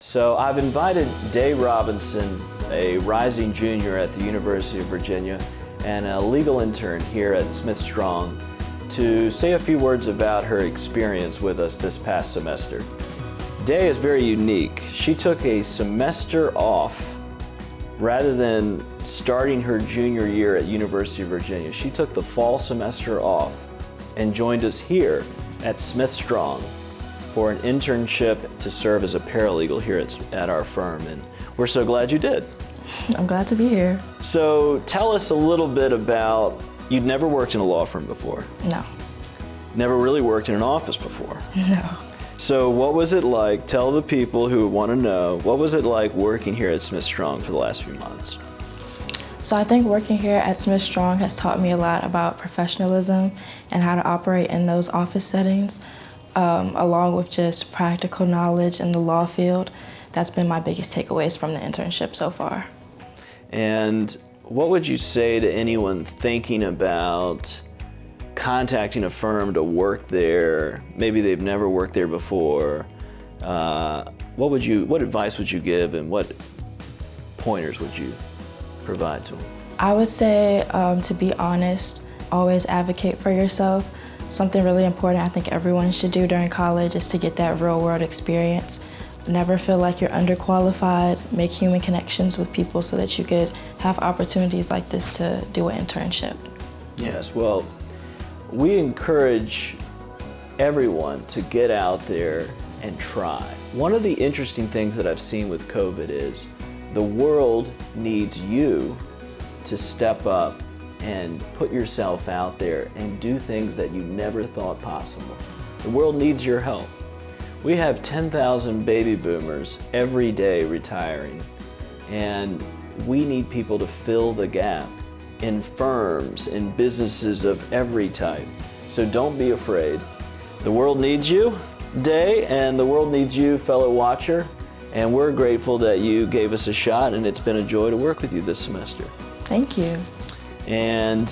So I've invited Day Robinson, a rising junior at the University of Virginia and a legal intern here at Smith Strong, to say a few words about her experience with us this past semester. Day is very unique. She took a semester off rather than starting her junior year at University of Virginia. She took the fall semester off and joined us here at Smith Strong for an internship to serve as a paralegal here at our firm, and we're so glad you did. I'm glad to be here. So tell us a little bit about, you'd never worked in a law firm before? No. Never really worked in an office before? No. So what was it like, tell the people who want to know, what was it like working here at Smith Strong for the last few months? So I think working here at Smith Strong has taught me a lot about professionalism and how to operate in those office settings. Along with just practical knowledge in the law field. That's been my biggest takeaways from the internship so far. And what would you say to anyone thinking about contacting a firm to work there? Maybe they've never worked there before. What advice would you give, and what pointers would you provide to them? I would say to be honest, always advocate for yourself. Something really important I think everyone should do during college is to get that real world experience. Never feel like you're underqualified, make human connections with people so that you could have opportunities like this to do an internship. Yes, well, we encourage everyone to get out there and try. One of the interesting things that I've seen with COVID is the world needs you to step up and put yourself out there and do things that you never thought possible. The world needs your help. We have 10,000 baby boomers every day retiring, and we need people to fill the gap in firms, in businesses of every type. So don't be afraid. The world needs you, Day, and the world needs you, fellow watcher, and we're grateful that you gave us a shot, and it's been a joy to work with you this semester. Thank you. And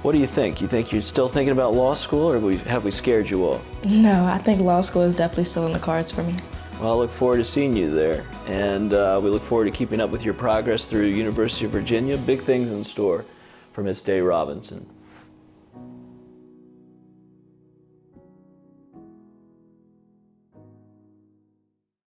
what do you think? You think you're still thinking about law school, or have we scared you all? No, I think law school is definitely still in the cards for me. Well, I look forward to seeing you there, and we look forward to keeping up with your progress through University of Virginia. Big things in store for Miss Day Robinson.